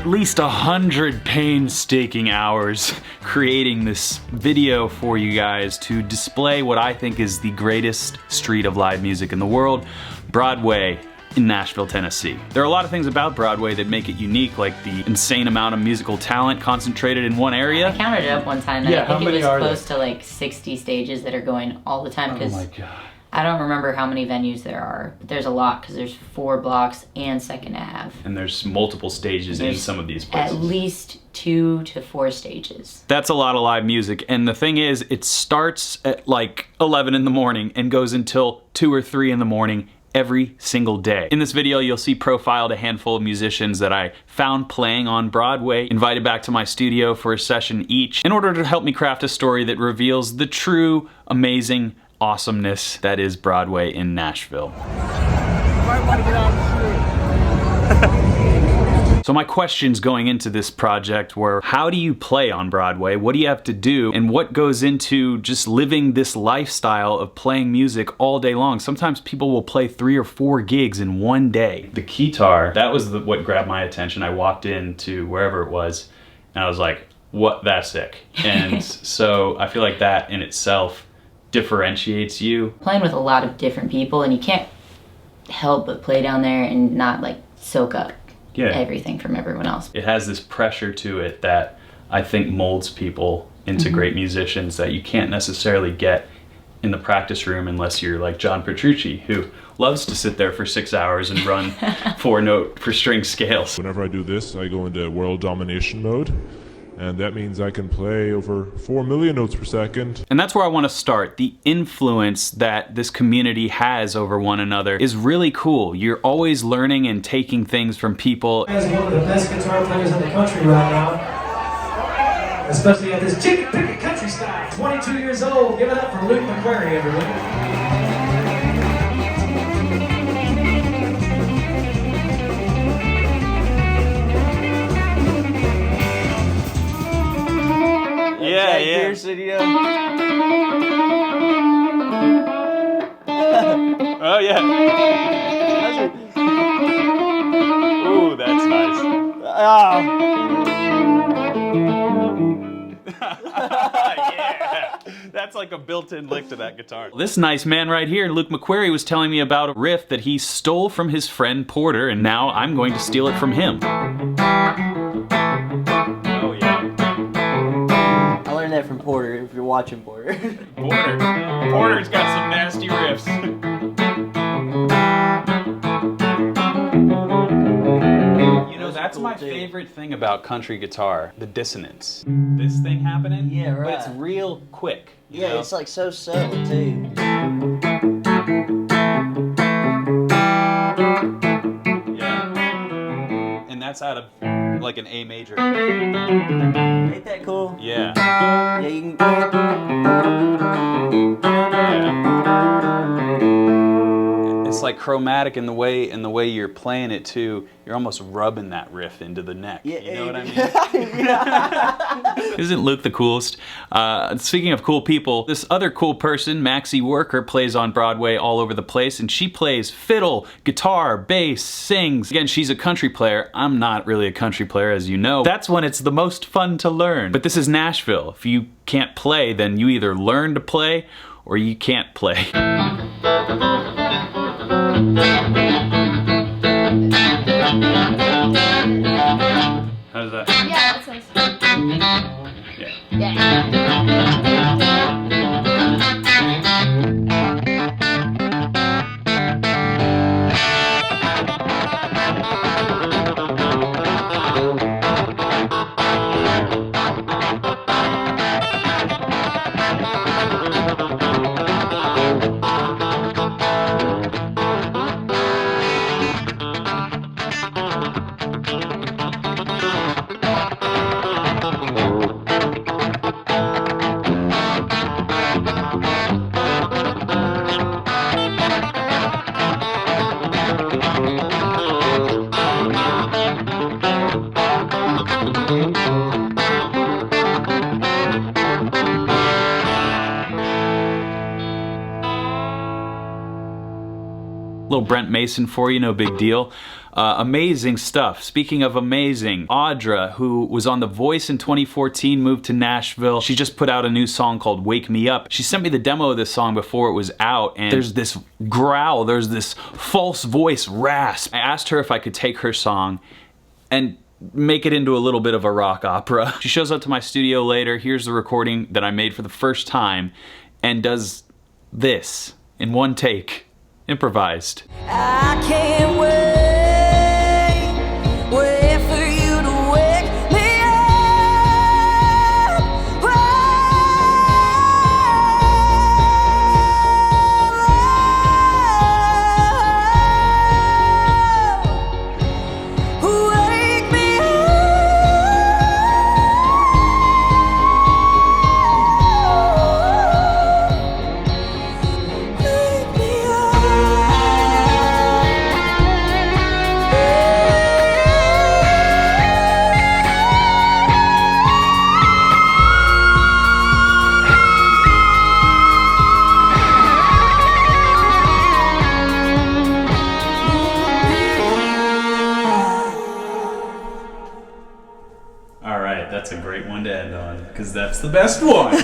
at least 100 painstaking hours creating this video for you guys to display what I think is the greatest street of live music in the world, Broadway in Nashville, Tennessee. There are a lot of things about Broadway that make it unique, like the insane amount of musical talent concentrated in one area. I counted it up one time, and I think it was close to like 60 stages that are going all the time. Oh my God. I don't remember how many venues there are, but there's a lot because there's 4 blocks and Second Ave. And there's multiple stages in some of these places. At least 2 to 4 stages. That's a lot of live music, and the thing is, it starts at like 11 in the morning and goes until 2 or 3 in the morning every single day. In this video, you'll see profiled a handful of musicians that I found playing on Broadway, invited back to my studio for a session each, in order to help me craft a story that reveals the true, amazing awesomeness that is Broadway in Nashville. So my questions going into this project were, how do you play on Broadway? What do you have to do? And what goes into just living this lifestyle of playing music all day long? Sometimes people will play 3 or 4 gigs in one day. The guitar, that was what grabbed my attention. I walked into wherever it was and I was like, what, that's sick. And so I feel like that in itself differentiates you. Playing with a lot of different people, and you can't help but play down there and not like soak up everything from everyone else. It has this pressure to it that I think molds people into great musicians that you can't necessarily get in the practice room unless you're like John Petrucci, who loves to sit there for 6 hours and run 4-note for string scales. Whenever I do this, I go into world domination mode. And that means I can play over 4 million notes per second. And that's where I want to start. The influence that this community has over one another is really cool. You're always learning and taking things from people. As one of the best guitar players in the country right now, especially at this chicken picket country style. 22 years old, give it up for Luke McQuarrie, everyone. Yeah, yeah. Here, studio. Oh yeah. Ooh, that's nice. Yeah. That's like a built-in lick to that guitar. This nice man right here, Luke McQuarrie, was telling me about a riff that he stole from his friend Porter, and now I'm going to steal it from him. That from Porter, if you're watching Porter. Porter's got some nasty riffs. You know, that's my favorite thing about country guitar, the dissonance. This thing happening, yeah, right. But it's real quick. You know? It's like so subtle too. Yeah. And that's out of like an A major. Ain't that cool? Yeah. Yeah, you can. It's like chromatic in the way you're playing it too. You're almost rubbing that riff into the neck. Yeah, you know what I mean? Yeah. Isn't Luke the coolest? Speaking of cool people, this other cool person, Maxie Worker, plays on Broadway all over the place, and she plays fiddle, guitar, bass, sings. Again, she's a country player. I'm not really a country player, as you know. That's when it's the most fun to learn. But this is Nashville. If you can't play, then you either learn to play or you can't play. How does that? Yeah, that sounds fun. Yeah. Little Brent Mason for you, no big deal. Amazing stuff. Speaking of amazing, Audra, who was on The Voice in 2014, moved to Nashville. She just put out a new song called Wake Me Up. She sent me the demo of this song before it was out, and there's this growl, there's this false voice rasp. I asked her if I could take her song and make it into a little bit of a rock opera. She shows up to my studio later, here's the recording that I made for the first time, and does this in one take, improvised. I can't wait for you to wake me up. Wake me Alright, that's a great one to end on, because that's the best one.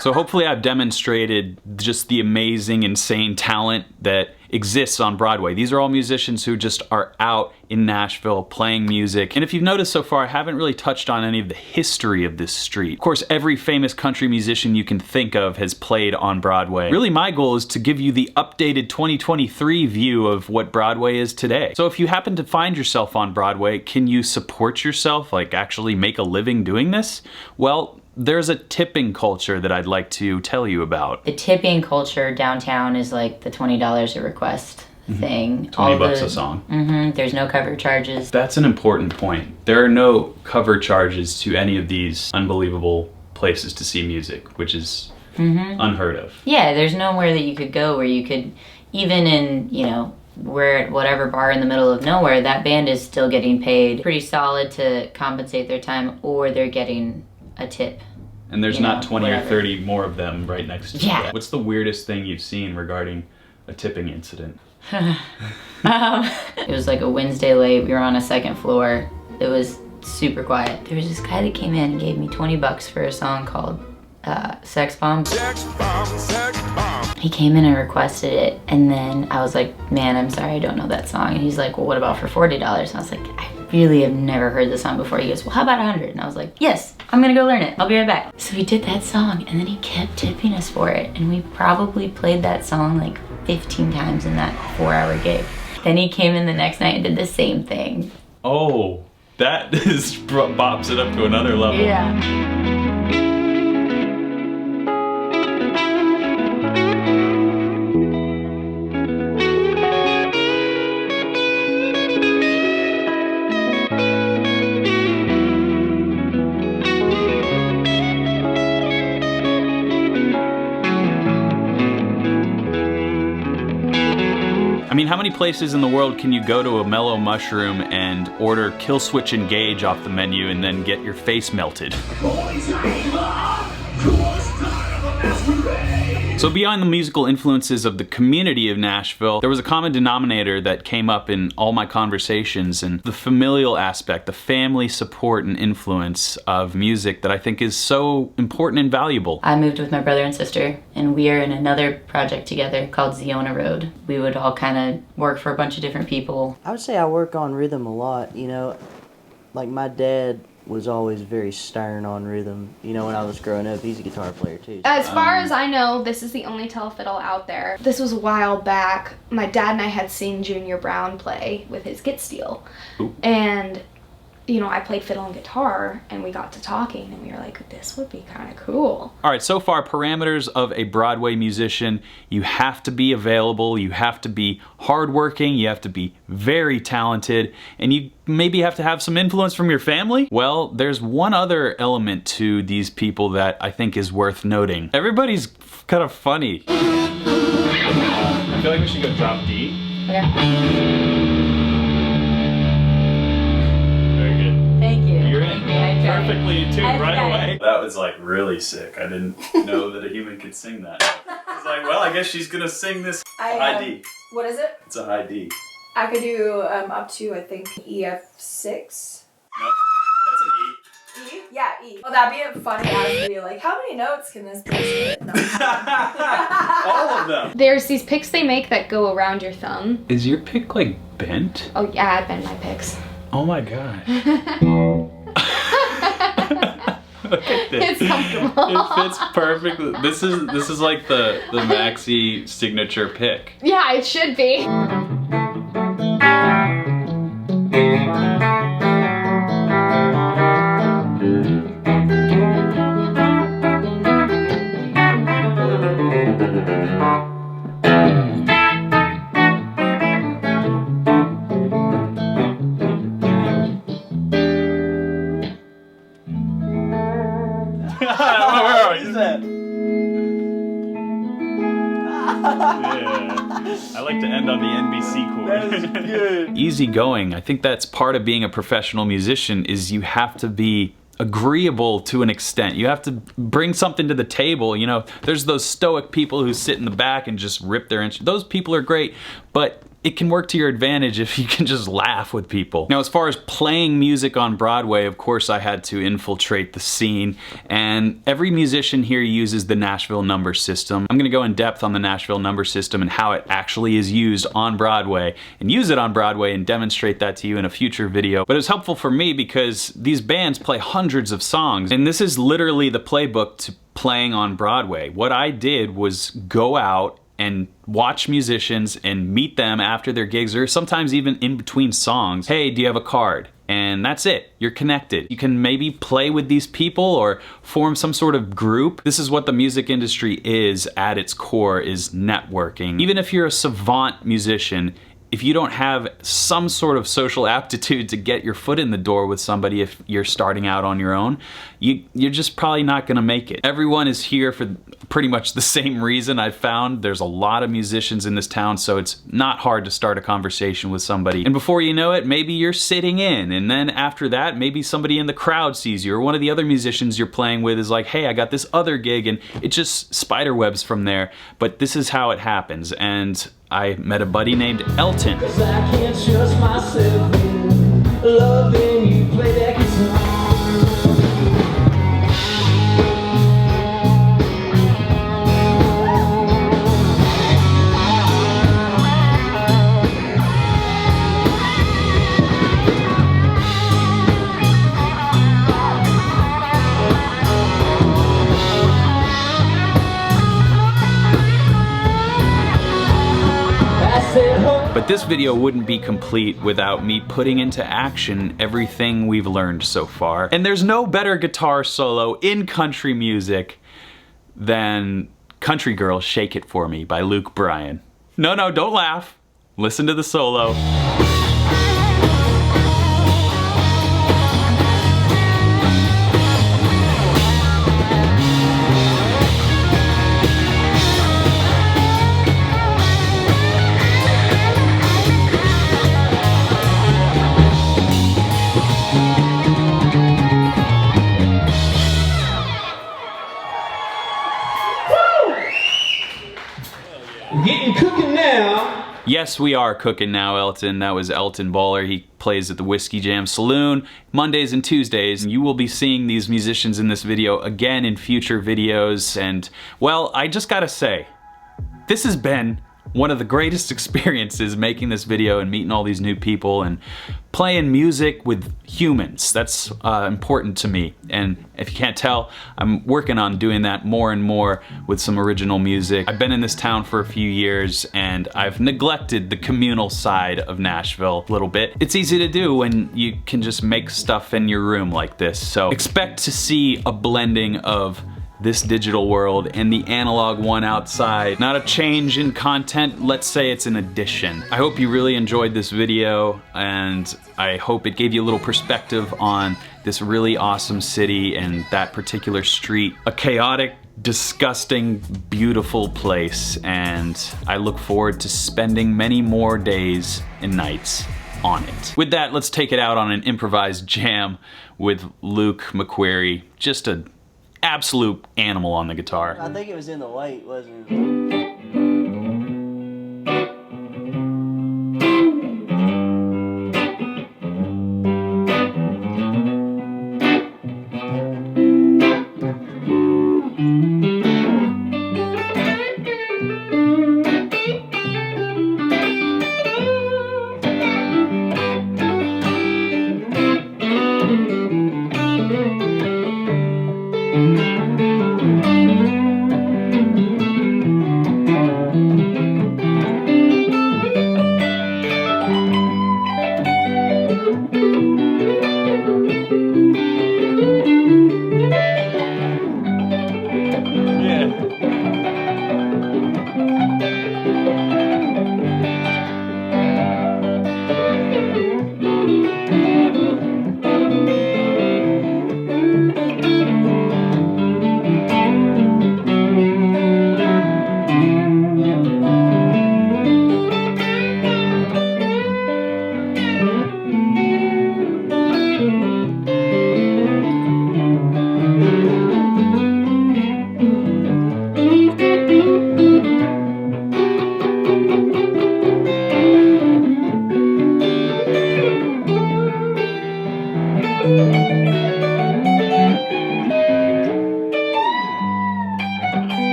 So hopefully I've demonstrated just the amazing, insane talent that exists on Broadway. These are all musicians who just are out in Nashville playing music. And if you've noticed so far, I haven't really touched on any of the history of this street. Of course, every famous country musician you can think of has played on Broadway. Really, my goal is to give you the updated 2023 view of what Broadway is today. So if you happen to find yourself on Broadway, can you support yourself, like actually make a living doing this? Well, there's a tipping culture that I'd like to tell you about. The tipping culture downtown is like the $20 a request thing. 20 bucks a song. There's no cover charges. That's an important point. There are no cover charges to any of these unbelievable places to see music, which is unheard of. Yeah, there's nowhere that you could go where you could, even in, you know, we're at whatever bar in the middle of nowhere, that band is still getting paid pretty solid to compensate their time, or they're getting a tip. And there's You not know, 20 whatever. or 30 more of them right next to Yeah. you. What's the weirdest thing you've seen regarding a tipping incident? It was like a Wednesday late. We were on a second floor. It was super quiet. There was this guy that came in and gave me 20 bucks for a song called Sex Bomb. Sex bomb, sex bomb. He came in and requested it, and then I was like, man, I'm sorry, I don't know that song. And he's like, well, what about for $40? And I was like, I really have never heard this song before. He goes, well, how about 100? And I was like, yes, I'm gonna go learn it. I'll be right back. So he did that song, and then he kept tipping us for it. And we probably played that song like 15 times in that 4-hour gig. Then he came in the next night and did the same thing. Oh, that is bops it up to another level. Yeah. I mean, how many places in the world can you go to a Mellow Mushroom and order Kill Switch Engage off the menu and then get your face melted? So beyond the musical influences of the community of Nashville, there was a common denominator that came up in all my conversations, and the familial aspect, the family support and influence of music that I think is so important and valuable. I moved with my brother and sister, and we are in another project together called Ziona Road. We would all kind of work for a bunch of different people. I would say I work on rhythm a lot, you know. Like my dad was always very stern on rhythm. You know, when I was growing up, he's a guitar player too. As far as I know, this is the only telefiddle out there. This was a while back. My dad and I had seen Junior Brown play with his Git Steel. Ooh. And, you know, I played fiddle and guitar, and we got to talking, and we were like, this would be kind of cool. All right, so far, parameters of a Broadway musician: you have to be available, you have to be hardworking, you have to be very talented, and you maybe have to have some influence from your family. Well, there's one other element to these people that I think is worth noting. Everybody's kind of funny. I feel like we should go drop D. Okay. Very good. Thank you. You're in. Thank you. I tried. Perfectly tuned I right tried. away. That was like really sick. I didn't know that a human could sing that. I was like, well, I guess she's gonna sing this high D. What is it? It's a high D. I could do up to, I think, EF6. Nope, that's an E. E? Yeah, E. Oh, that'd be a funny ass video. Like, how many notes can this bitch hit? No. All of them. There's these picks they make that go around your thumb. Is your pick like bent? Oh yeah, I bend my picks. Oh my gosh. Look at this. It's comfortable. It fits perfectly. This is like the maxi signature pick. Yeah, it should be. I like to end on the NBC chord. That's good. Easygoing. I think that's part of being a professional musician is you have to be agreeable to an extent. You have to bring something to the table. You know, there's those stoic people who sit in the back and just rip their instruments. Those people are great, but it can work to your advantage if you can just laugh with people. Now, as far as playing music on Broadway, of course I had to infiltrate the scene, and every musician here uses the Nashville number system. I'm gonna go in depth on the Nashville number system and how it actually is used on Broadway, and use it on Broadway and demonstrate that to you in a future video. But it was helpful for me because these bands play hundreds of songs, and this is literally the playbook to playing on Broadway. What I did was go out and watch musicians and meet them after their gigs, or sometimes even in between songs. Hey, do you have a card? And that's it, you're connected. You can maybe play with these people or form some sort of group. This is what the music industry is at its core, is networking. Even if you're a savant musician, if you don't have some sort of social aptitude to get your foot in the door with somebody if you're starting out on your own, you're just probably not gonna make it. Everyone is here for pretty much the same reason. I've found there's a lot of musicians in this town, so it's not hard to start a conversation with somebody. And before you know it, maybe you're sitting in, and then after that, maybe somebody in the crowd sees you, or one of the other musicians you're playing with is like, hey, I got this other gig, and it just spiderwebs from there. But this is how it happens, and I met a buddy named Elton. 'Cause I can't trust myself in loving you, play that guitar. But this video wouldn't be complete without me putting into action everything we've learned so far. And there's no better guitar solo in country music than Country Girl Shake It For Me by Luke Bryan. No, don't laugh. Listen to the solo. Getting cooking now. Yes, we are cooking now, Elton. That was Elton Baller. He plays at the Whiskey Jam Saloon Mondays and Tuesdays. You will be seeing these musicians in this video again in future videos. And, well, I just gotta say, this has been one of the greatest experiences making this video and meeting all these new people and playing music with humans. That's important to me. And if you can't tell, I'm working on doing that more and more with some original music. I've been in this town for a few years and I've neglected the communal side of Nashville a little bit. It's easy to do when you can just make stuff in your room like this. So expect to see a blending of this digital world and the analog one outside. Not a change in content, let's say it's an addition. I hope you really enjoyed this video, and I hope it gave you a little perspective on this really awesome city and that particular street. A chaotic, disgusting, beautiful place, and I look forward to spending many more days and nights on it. With that, let's take it out on an improvised jam with Luke McQuarrie. Just a absolute animal on the guitar. I think it was in the light, wasn't it?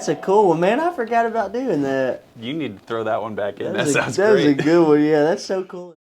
That's a cool one, man. I forgot about doing that. You need to throw that one back in. That That sounds was a great. good one. Yeah, that's so cool.